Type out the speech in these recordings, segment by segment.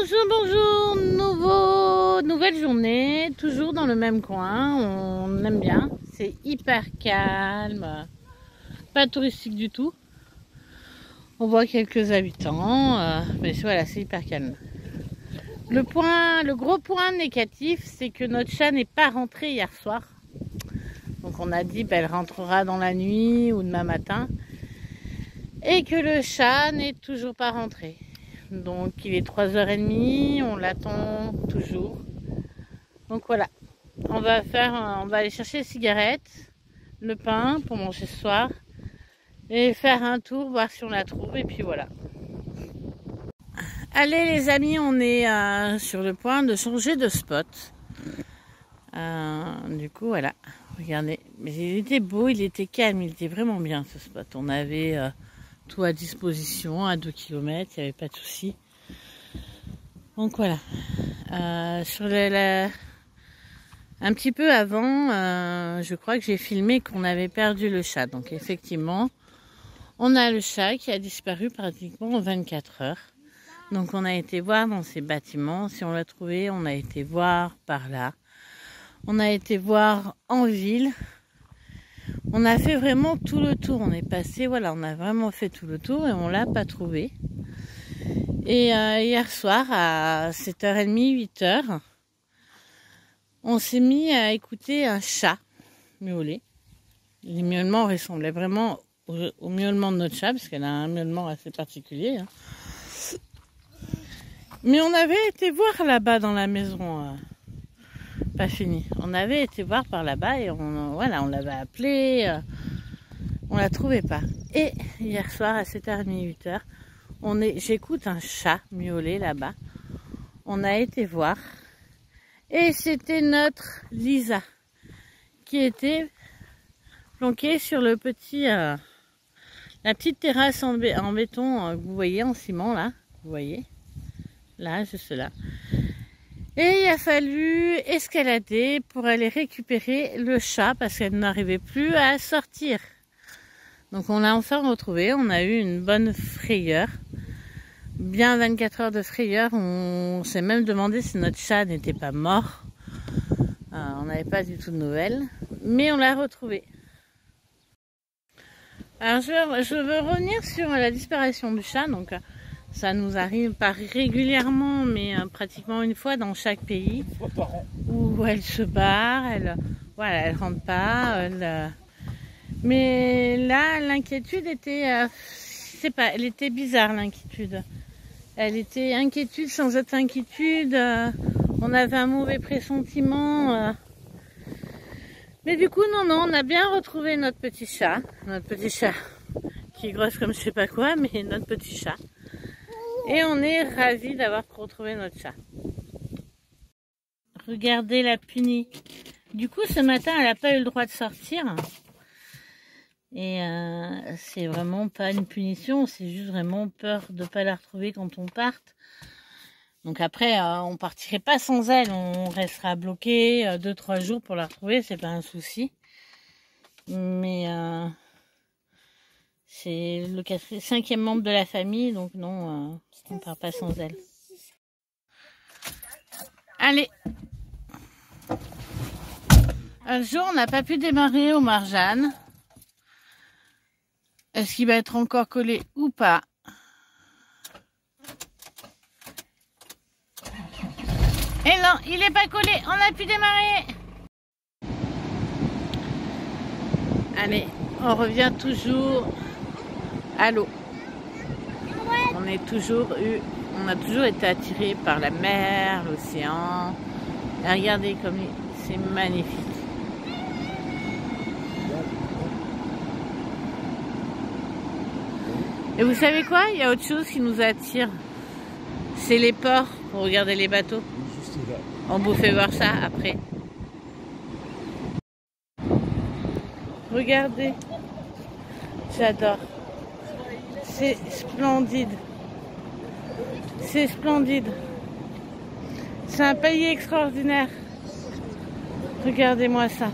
Bonjour, nouvelle journée, toujours dans le même coin, on aime bien, c'est hyper calme, pas touristique du tout. On voit quelques habitants, mais voilà, c'est hyper calme. Le gros point négatif, c'est que notre chat n'est pas rentré hier soir. Donc on a dit elle rentrera dans la nuit ou demain matin. Et que le chat n'est toujours pas rentré. Donc il est 3h30, on l'attend toujours. Donc voilà, on va aller chercher les cigarettes, le pain pour manger ce soir. Et faire un tour, voir si on la trouve, et puis voilà. Allez les amis, on est sur le point de changer de spot. Du coup voilà, regardez. Mais il était beau, il était calme, il était vraiment bien ce spot. On avait tout à disposition, à 2 km, il n'y avait pas de souci. Donc voilà. Sur un petit peu avant, je crois que j'ai filmé qu'on avait perdu le chat. Donc effectivement, on a le chat qui a disparu pratiquement en 24 heures. Donc on a été voir dans ces bâtiments. Si on l'a trouvé, on a été voir par là. On a été voir en ville. On a fait vraiment tout le tour. On est passé, voilà, on a vraiment fait tout le tour et on l'a pas trouvé. Et hier soir à 7h30, 8h, on s'est mis à écouter un chat miauler. Les miaulements ressemblaient vraiment au miaulement de notre chat, parce qu'elle a un miaulement assez particulier. Hein. Mais on avait été voir là-bas dans la maison, pas fini. On avait été voir par là-bas et on l'avait appelé, on la trouvait pas. Et hier soir à 7h30, 8h, j'écoute un chat miauler là-bas. On a été voir et c'était notre Lisa qui était planquée sur le petit, la petite terrasse en béton que vous voyez en ciment là, vous voyez. Là, juste là. Et il a fallu escalader pour aller récupérer le chat parce qu'elle n'arrivait plus à sortir. Donc on l'a enfin retrouvé, on a eu une bonne frayeur. Bien 24 heures de frayeur, on s'est même demandé si notre chat n'était pas mort. On n'avait pas du tout de nouvelles, mais on l'a retrouvé. Alors je veux revenir sur la disparition du chat, donc... Ça nous arrive pas régulièrement, mais pratiquement une fois dans chaque pays. Une fois par an. Où elle se barre, elle rentre pas. Mais là, l'inquiétude était, elle était bizarre l'inquiétude. Elle était inquiétude sans être inquiétude. On avait un mauvais pressentiment. Mais du coup, non, on a bien retrouvé notre petit chat qui est grosse comme je sais pas quoi, mais notre petit chat. Et on est ravis d'avoir retrouvé notre chat. Regardez la punie. Du coup, ce matin, elle n'a pas eu le droit de sortir. Et c'est vraiment pas une punition, c'est juste vraiment peur de ne pas la retrouver quand on parte. Donc après, on partirait pas sans elle. On restera bloqué 2-3 jours pour la retrouver, c'est pas un souci. Mais... c'est le 5e membre de la famille, donc non, on ne part pas sans elle. Allez. Un jour, on n'a pas pu démarrer au Marjane. Est-ce qu'il va être encore collé ou pas? Et non, il n'est pas collé, on a pu démarrer. Allez, on revient toujours à l'eau. On a toujours été attirés par la mer, l'océan. Regardez comme c'est magnifique. Et vous savez quoi? Il y a autre chose qui nous attire. C'est les ports pour regarder les bateaux. On vous fait voir ça après. Regardez. J'adore. C'est splendide. C'est splendide. C'est un pays extraordinaire. Regardez-moi ça.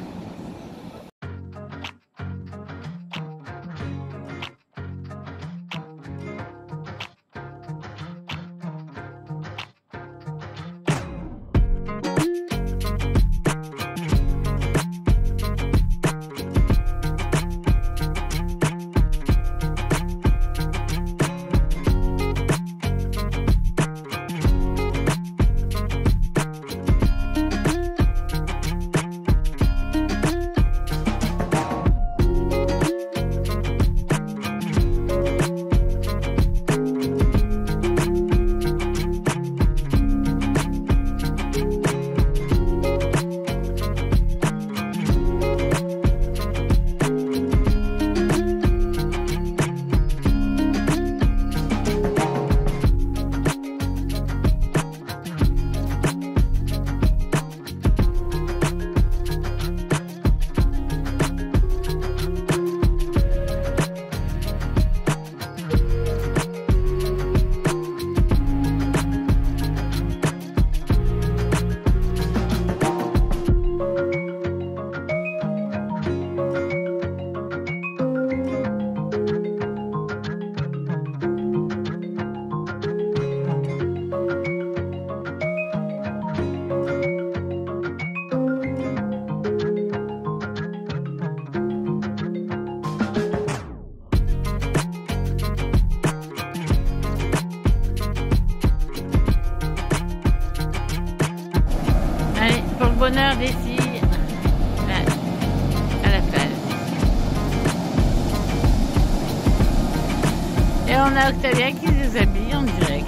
on a Octavia qui se déshabille en direct.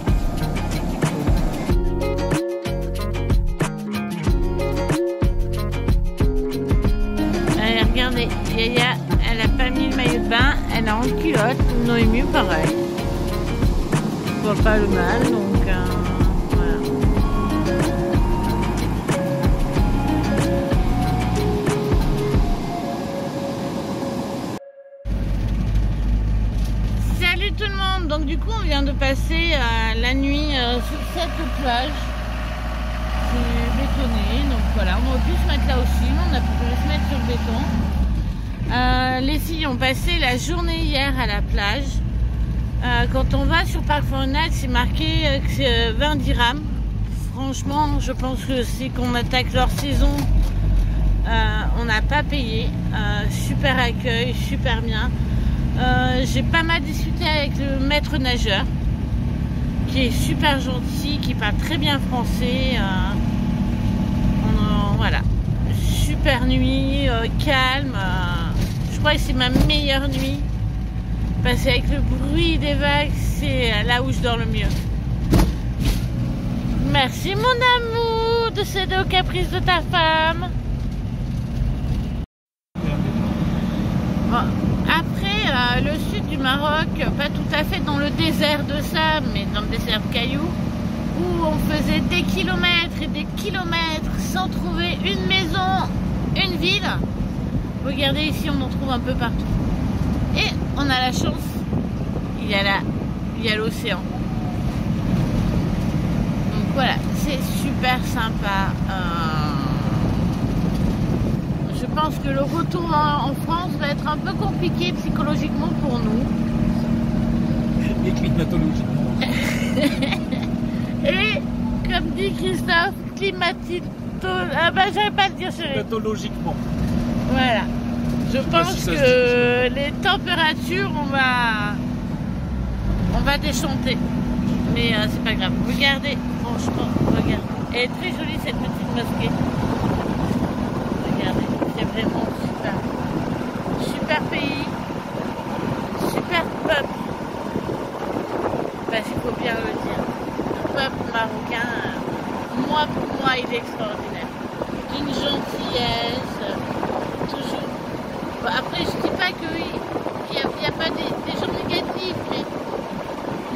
Allez, regardez, Yaya, elle a pas mis le maillot de bain, elle est en culotte, Noémie pareil. Je vois pas le mal, donc voilà. Salut tout le monde, donc du coup on vient de passer la nuit sur cette plage. C'est bétonné, donc voilà, on aurait pu se mettre là aussi, mais on a préféré se mettre sur le béton. Les filles ont passé la journée hier à la plage. Quand on va sur Parc Frontenac, c'est marqué que c'est 20 dirhams. Franchement, je pense que c'est qu'on attaque leur saison, on n'a pas payé. Super accueil, super bien. J'ai pas mal discuté avec le maître nageur, qui est super gentil, qui parle très bien français. Voilà, super nuit, calme. Je crois que c'est ma meilleure nuit. Parce qu'avec le bruit des vagues, c'est là où je dors le mieux. Merci mon amour de céder aux caprices de ta femme. Bon, après, le sud du Maroc, pas tout à fait dans le désert de sable, mais dans le désert de cailloux, où on faisait des kilomètres et des kilomètres sans trouver une maison, une ville. Regardez ici, on en trouve un peu partout. Et on a la chance, il y a l'océan. Donc voilà, c'est super sympa. Je pense que le retour en France va être un peu compliqué psychologiquement pour nous. Et climatologiquement. Et comme dit Christophe, j'arrive pas à le dire, chérie. Climatologiquement. Voilà. Je pense que les températures, on va déchanter. Mais c'est pas grave. Regardez, franchement, regardez. Elle est très jolie cette petite mosquée. Regardez, c'est vraiment super. Super pays. Super peuple. Parce qu'il faut bien le dire. Le peuple marocain, pour moi, il est extraordinaire. Une gentillesse, toujours. Après, je dis pas qu'il n'y a pas des gens négatifs, mais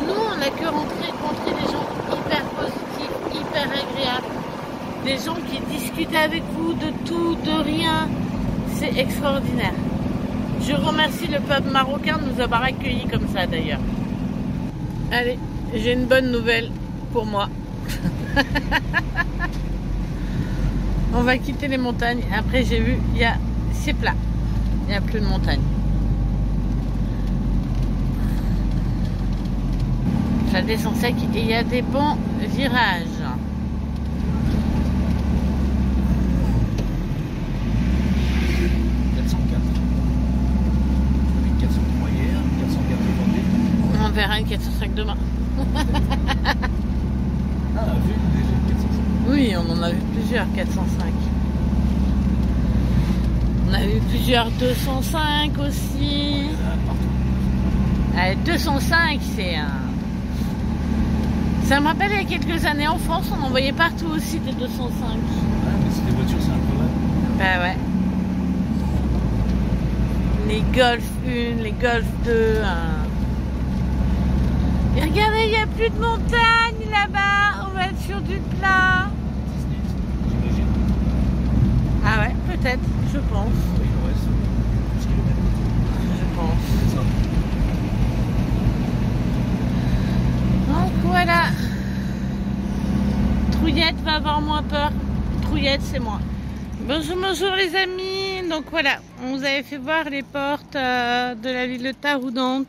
nous, on n'a que rencontré des gens hyper positifs, hyper agréables, des gens qui discutent avec vous de tout, de rien. C'est extraordinaire. Je remercie le peuple marocain de nous avoir accueillis comme ça, d'ailleurs. Allez, j'ai une bonne nouvelle pour moi. On va quitter les montagnes. Après, j'ai vu, c'est plat. Il n'y a plus de montagne. Ça descend sec et il y a des bons virages. On verra une 405 demain. Oui, on en a vu plusieurs 405. On a vu plusieurs 205 aussi. 205, c'est un... Ça me rappelle il y a quelques années en France, on en voyait partout aussi des 205. Ouais, mais c'est des voitures, c'est un problème. Bah ouais. Les Golf 1, les Golf 2. Et regardez, il n'y a plus de montagne là-bas. On va être sur du plat. J'imagine. Ah ouais, peut-être, je pense. Oui, il reste 12 km. Je pense. C'est ça. Donc voilà. Trouillette va avoir moins peur. Trouillette, c'est moi. Bonjour, bonjour les amis. Donc voilà, on vous avait fait voir les portes de la ville de Taroudante.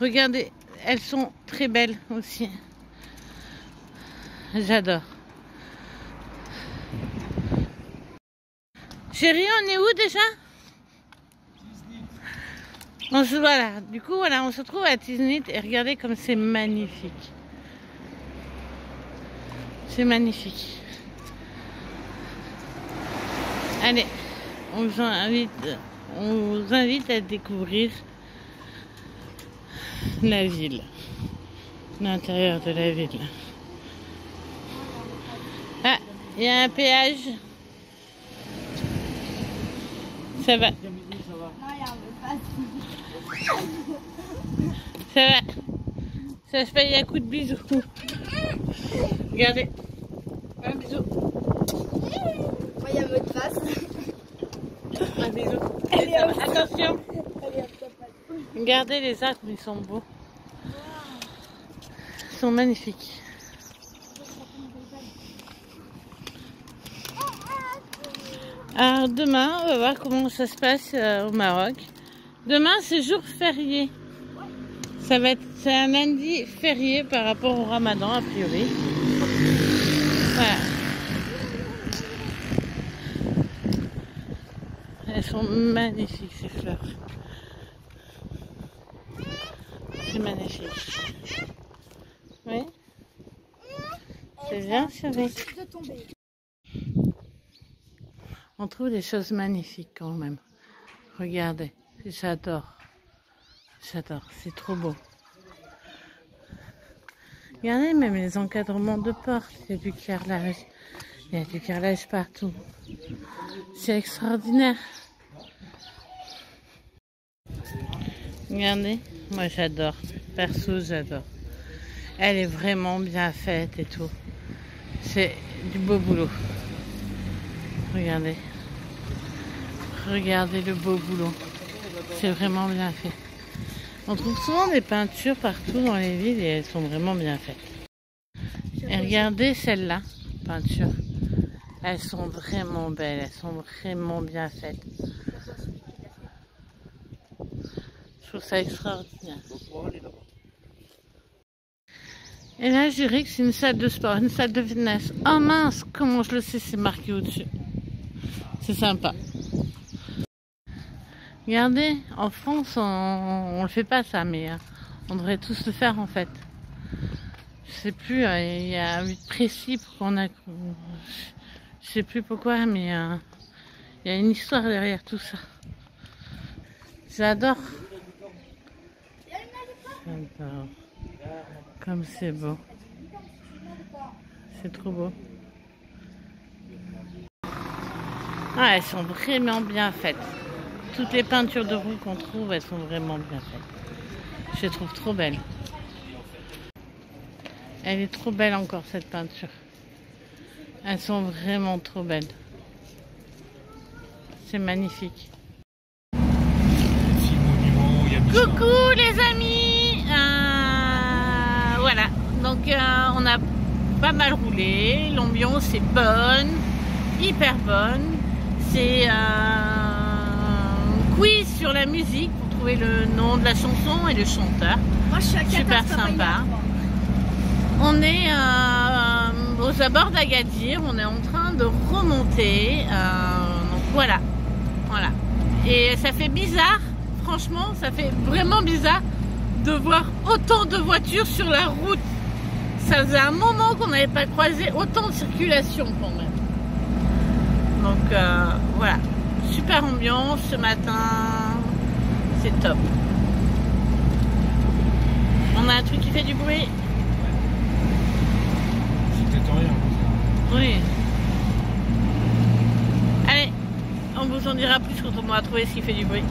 Regardez, elles sont très belles aussi. J'adore. Chérie, on est où déjà? Voilà, du coup, voilà, on se trouve à Tiznit et regardez comme c'est magnifique. C'est magnifique. Allez, on vous invite à découvrir la ville. L'intérieur de la ville. Ah, il y a un péage. Ça va. Non, il y a un passe. Ça va. Ça se paye un coup de bisou. Regardez. Un bisou. Moi, il y a un mot de passe. Un bisou. Allez, hop. Attention. Allez, hop, hop, hop. Regardez les arbres, ils sont beaux. Ils sont magnifiques. Alors demain, on va voir comment ça se passe au Maroc. Demain, c'est jour férié. C'est un lundi férié par rapport au Ramadan, a priori. Voilà. Elles sont magnifiques, ces fleurs. C'est magnifique. Oui. C'est bien, chérie. De tomber. On trouve des choses magnifiques quand même. Regardez, j'adore. J'adore, c'est trop beau. Regardez même les encadrements de portes, il y a du carrelage. Il y a du carrelage partout. C'est extraordinaire. Regardez, moi j'adore. Perso, j'adore. Elle est vraiment bien faite et tout. C'est du beau boulot. Regardez. Regardez le beau boulot. C'est vraiment bien fait. On trouve souvent des peintures partout dans les villes et elles sont vraiment bien faites. Et regardez celle-là, peinture. Elles sont vraiment belles, elles sont vraiment bien faites. Je trouve ça extraordinaire. Et là, je dirais que c'est une salle de sport, une salle de fitness. Oh mince, comment je le sais, c'est marqué au-dessus. C'est sympa. Regardez, en France, on le fait pas ça, mais on devrait tous le faire en fait. Je sais plus, il y a un but précis pour qu'on a... Je sais plus pourquoi, mais il y a une histoire derrière tout ça. J'adore. J'adore. Comme c'est beau. C'est trop beau. Ah, elles sont vraiment bien faites. Toutes les peintures de roue qu'on trouve, elles sont vraiment bien faites. Je les trouve trop belles. Elle est trop belle encore cette peinture. Elles sont vraiment trop belles. C'est magnifique. Coucou les amis, voilà, donc on a pas mal roulé, l'ambiance est bonne, hyper bonne, c'est un quiz sur la musique pour trouver le nom de la chanson et le chanteur. Moi, je suis à Super sympa. On est aux abords d'Agadir, on est en train de remonter, donc voilà, voilà, et ça fait bizarre. Franchement, ça fait vraiment bizarre de voir autant de voitures sur la route. Ça faisait un moment qu'on n'avait pas croisé autant de circulation quand même. Donc voilà, super ambiance ce matin, c'est top. On a un truc qui fait du bruit. C'est peut-être rien. Oui. Allez, on vous en dira plus quand on aura trouvé ce qui fait du bruit.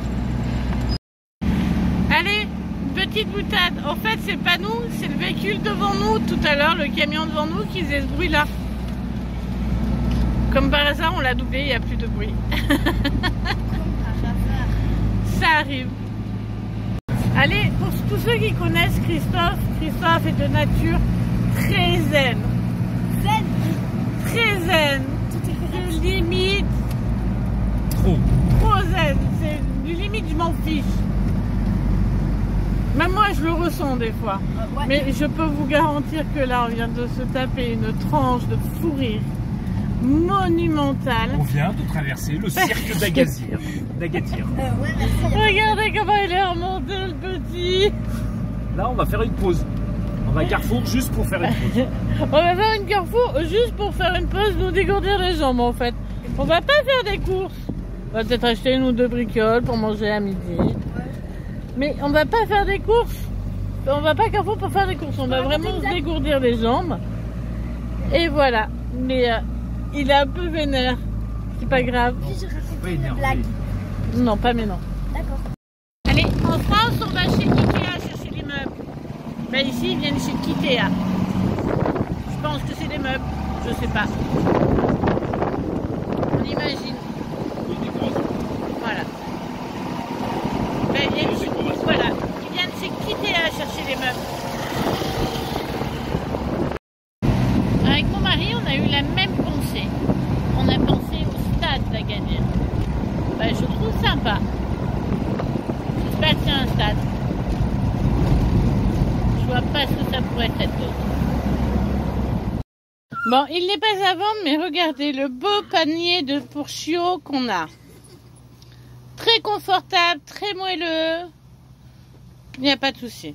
Allez, petite boutade. En fait, c'est pas nous, c'est le véhicule devant nous. Tout à l'heure, le camion devant nous qui faisait ce bruit-là. Comme par hasard, on l'a doublé, il n'y a plus de bruit. Ça arrive. Allez, pour tous ceux qui connaissent Christophe, Christophe est de nature très zen. Zen. Très zen. C'est limite. Trop zen. C'est du limite, je m'en fiche. Même moi, je le ressens des fois. Ouais. Mais je peux vous garantir que là, on vient de se taper une tranche de fou rire monumentale. On vient de traverser le cirque d'Agadir. Ouais, merci. Regardez comment il est remonté, le petit. Là, on va faire une pause. On va à Carrefour juste pour faire une pause. On va faire une Carrefour juste pour faire une pause, nous dégourdir les jambes en fait. On va pas faire des courses. On va peut-être acheter une ou deux bricoles pour manger à midi. Mais on va pas faire des courses. On va pas à Carrefour pour faire des courses, on va vraiment se dégourdir les jambes. Et voilà. Mais il est un peu vénère. C'est pas grave. Puis je raconte une blague. Non, pas maintenant. D'accord. Allez, en France, on va chez Ikea chercher les meubles. Ben ici, ils viennent chez Kitea. Je pense que c'est des meubles. Je sais pas. On imagine. Voilà. Ben, ils viennent chez, voilà. Ils viennent chez Kitea chercher les meubles. Avec mon mari, on a eu la même pensée. On a pensé au stade d'Agadir. Ben, je trouve sympa. J'espère qu'il y a un stade. Je vois pas ce que ça pourrait être d'autre. Bon, il n'est pas à vendre, mais regardez le beau panier de pour chiots qu'on a. Très confortable, très moelleux. Il n'y a pas de souci.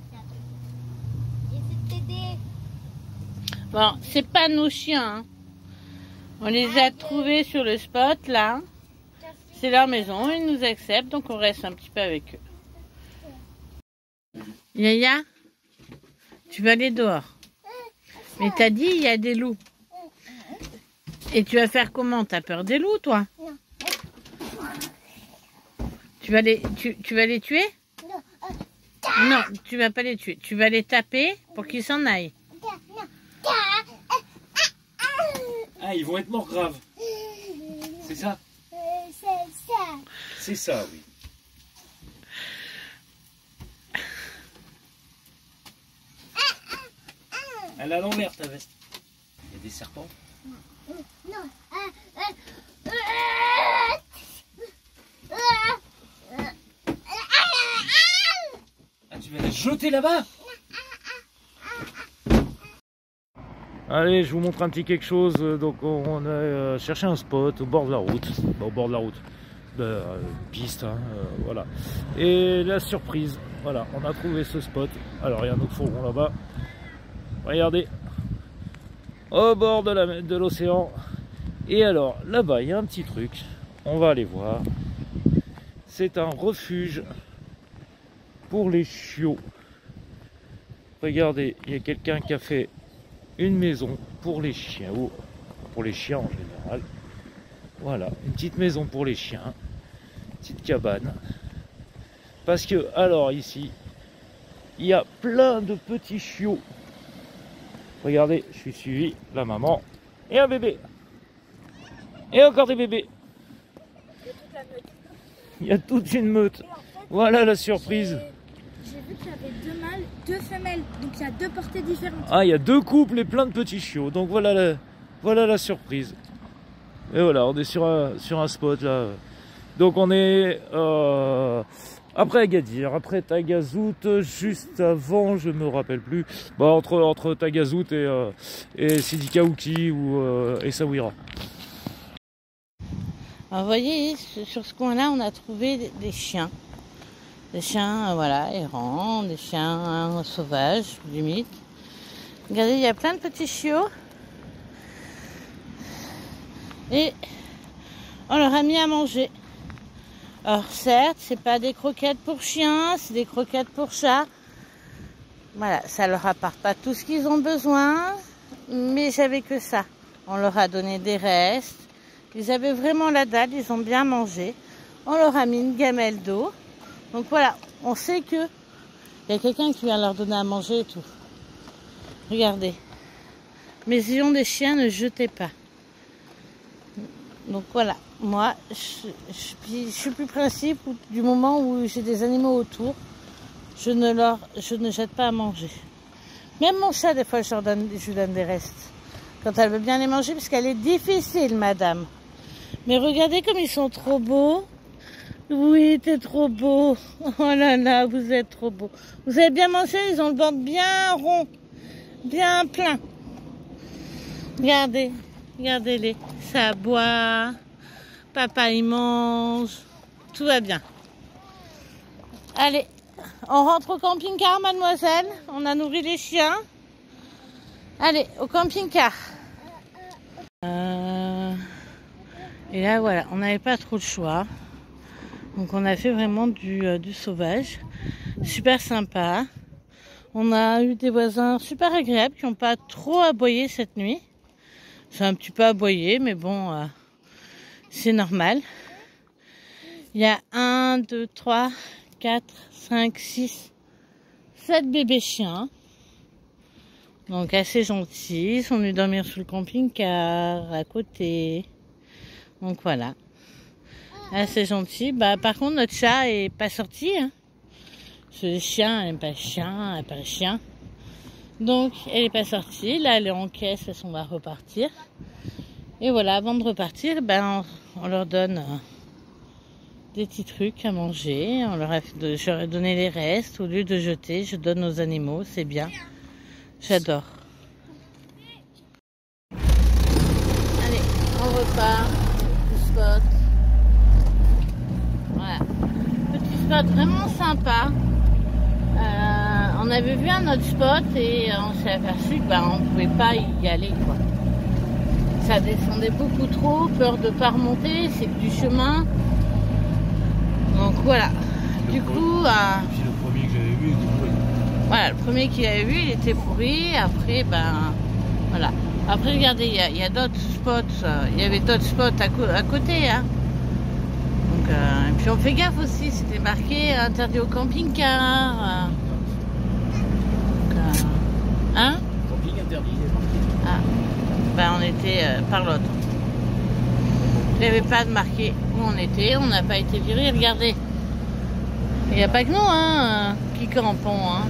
Bon, c'est pas nos chiens. Hein. On les a trouvés sur le spot, là. C'est leur maison, ils nous acceptent, donc on reste un petit peu avec eux. Yaya, tu vas aller dehors. Mais t'as dit, il y a des loups. Et tu vas faire comment? T'as peur des loups, toi? Tu vas les tuer? Non, tu vas pas les tuer. Tu vas les taper pour qu'ils s'en aillent. Ah, ils vont être morts graves. C'est ça? C'est ça, oui. Elle a l'envers ta veste. Il y a des serpents? Non. Ah, tu vas les jeter là-bas? Allez, je vous montre un petit quelque chose. Donc, on a cherché un spot au bord de la route. Au bord de la route. Piste, hein, voilà. Et la surprise, voilà, on a trouvé ce spot. Alors, il y a un autre fourgon là-bas. Regardez. Au bord de l'océan. Et alors, là-bas, il y a un petit truc. On va aller voir. C'est un refuge pour les chiots. Regardez, il y a quelqu'un qui a fait une maison pour les chiens. Pour les chiens en général. Voilà, une petite maison pour les chiens. Petite cabane. Parce que, alors ici, il y a plein de petits chiots. Regardez, je suis suivi, la maman et un bébé. Et encore des bébés. Il y a toute une meute. En fait, voilà la surprise. J'ai vu qu'il y avait 2 mâles, 2 femelles. Donc il y a 2 portées différentes. Ah, il y a 2 couples et plein de petits chiots. Donc voilà la surprise. Et voilà, on est sur un spot là. Donc on est après Agadir, après Tagazout, juste avant, je me rappelle plus. Bah, entre Tagazout et Sidi Kaouki ou Essaouira. Alors, vous voyez, sur ce coin-là, on a trouvé des chiens. Des chiens, voilà, errants, des chiens sauvages, limite. Regardez, il y a plein de petits chiots. Et on leur a mis à manger. Alors certes, c'est pas des croquettes pour chiens, c'est des croquettes pour chats. Voilà, ça leur apporte pas tout ce qu'ils ont besoin, mais j'avais que ça. On leur a donné des restes. Ils avaient vraiment la dalle, ils ont bien mangé. On leur a mis une gamelle d'eau. Donc voilà, on sait que il y a quelqu'un qui vient leur donner à manger et tout. Regardez. Mais si on des chiens, ne jetez pas. Donc voilà, moi, je suis plus principe du moment où j'ai des animaux autour, je ne jette pas à manger. Même mon chat, des fois, je lui donne des restes. Quand elle veut bien les manger, parce qu'elle est difficile, madame. Mais regardez comme ils sont trop beaux. Oui, t'es trop beau. Oh là là, vous êtes trop beau. Vous avez bien mangé, ils ont le ventre bien rond, bien plein. Regardez, regardez-les. Ça boit, papa il mange, tout va bien. Allez, on rentre au camping-car, mademoiselle. On a nourri les chiens. Allez, au camping-car. Et là, voilà, on n'avait pas trop de choix. Donc on a fait vraiment du sauvage. Super sympa. On a eu des voisins super agréables qui n'ont pas trop aboyé cette nuit. C'est un petit peu aboyé, mais bon, c'est normal. Il y a 1, 2, 3, 4, 5, 6, 7 bébés chiens. Donc assez gentils. Ils sont venus dormir sous le camping-car à côté. Donc voilà. Assez gentil. Bah, par contre, notre chat est pas sorti. Hein. Ce chien n'aime pas le chien, elle pas le chien. Donc, elle est pas sortie. Là, elle est en caisse parce qu'on va repartir. Et voilà, avant de repartir, ben, on leur donne des petits trucs à manger. Je leur ai donné les restes. Au lieu de jeter, je donne aux animaux. C'est bien. J'adore. Allez, on repart. Petit spot. Voilà. Petit spot vraiment sympa. On avait vu un autre spot et on s'est aperçu qu'on ne pouvait pas y aller, quoi. Ça descendait beaucoup trop, peur de ne pas remonter, c'est que du chemin. Donc voilà. Du coup, puis le premier que j'avais vu, il était pourri. Voilà, le premier qu'il avait vu, il était pourri. Après, ben voilà. Après, regardez, il y a d'autres spots. Il y avait d'autres spots à côté, hein. Donc, et puis on fait gaffe aussi, c'était marqué interdit au camping-car. Hein? Camping interdit. Ah, ben on était par l'autre. Il n'y avait pas de marqué où on était, on n'a pas été virés, regardez. Il n'y a pas que nous hein, qui campons. Hein.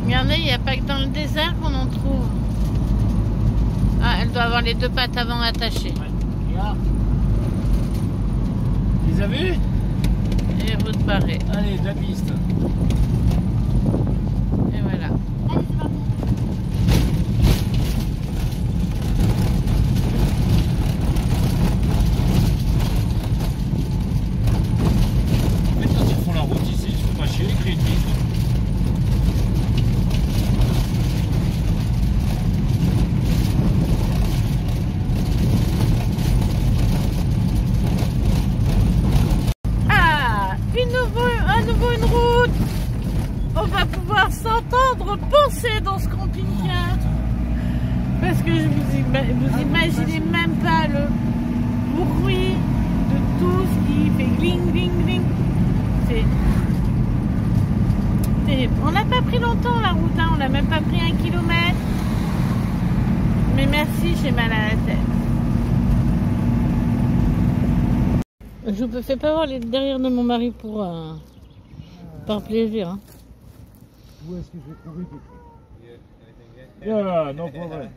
Regardez, il n'y a pas que dans le désert qu'on en trouve. Ah, elle doit avoir les deux pattes avant attachées. Ouais. Regarde. Tu les as vus? Et route barrée. Allez, de la piste. Et voilà. Allez, c'est parti. En fait, quand ils font la route ici, ils se font pas chier, ils créent une piste. À nouveau une route. On va pouvoir s'entendre penser dans ce camping-car. Parce que vous imaginez même pas le bruit de tout ce qui fait gling, gling, gling. C'est terrible. On n'a pas pris longtemps la route, hein. On n'a même pas pris 1 kilomètre. Mais merci, j'ai mal à la tête. Je ne fais pas voir les derrière de mon mari pour par plaisir. Hein. Où est-ce que je vais trouver Ah, non, pas vrai.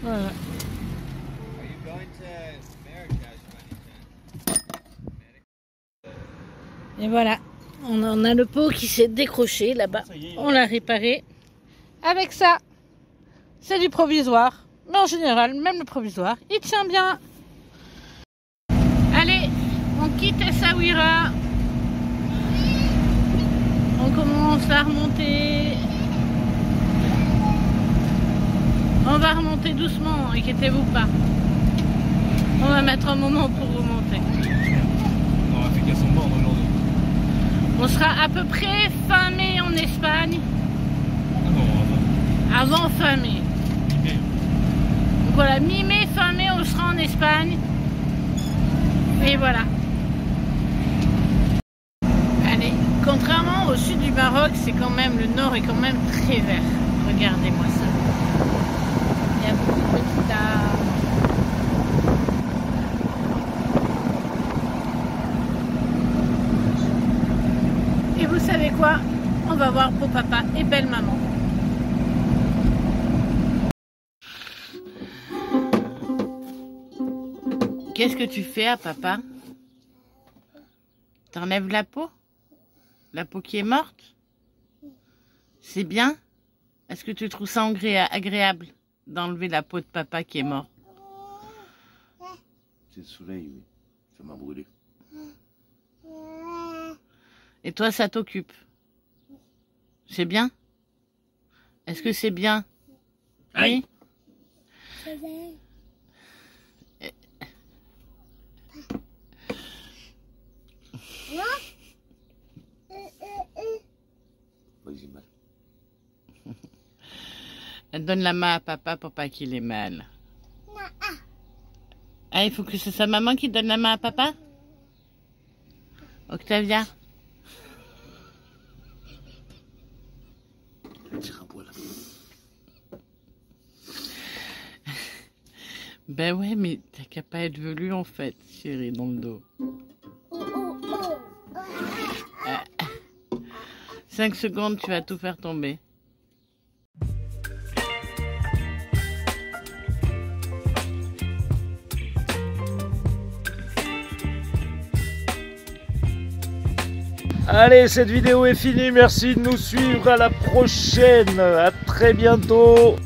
Voilà. Et voilà, on a le pot qui s'est décroché là-bas. On l'a réparé. Avec ça, c'est du provisoire. Mais en général, même le provisoire, il tient bien. Allez, on quitte Essaouira. On commence à remonter. On va remonter doucement, inquiétez-vous pas. On va mettre un moment pour remonter. On aura fait qu'à son bord aujourd'hui. On sera à peu près fin mai en Espagne. Ah non, Avant fin mai. Donc voilà, mi-mai, fin mai, on sera en Espagne. Et voilà. Allez, contrairement au sud du Maroc, c'est quand même, le nord est quand même très vert. Regardez-moi ça. Il y a beaucoup de petits arbres. Et vous savez quoi? On va voir beau papa et belle maman. Qu'est-ce que tu fais à papa? T'enlèves la peau? La peau qui est morte? C'est bien? Est-ce que tu trouves ça agréable d'enlever la peau de papa qui est mort? C'est le soleil, oui. Ça m'a brûlé. Et toi, ça t'occupe? C'est bien? Est-ce que c'est bien? Oui? Elle donne la main à papa pour pas qu'il ait mal. Ah, il faut que c'est sa maman qui donne la main à papa? Octavia? Tire un poil. Ben ouais, mais t'as qu'à pas être velu en fait, chérie, dans le dos. 5 secondes, tu vas tout faire tomber. Allez, cette vidéo est finie. Merci de nous suivre. À la prochaine. À très bientôt.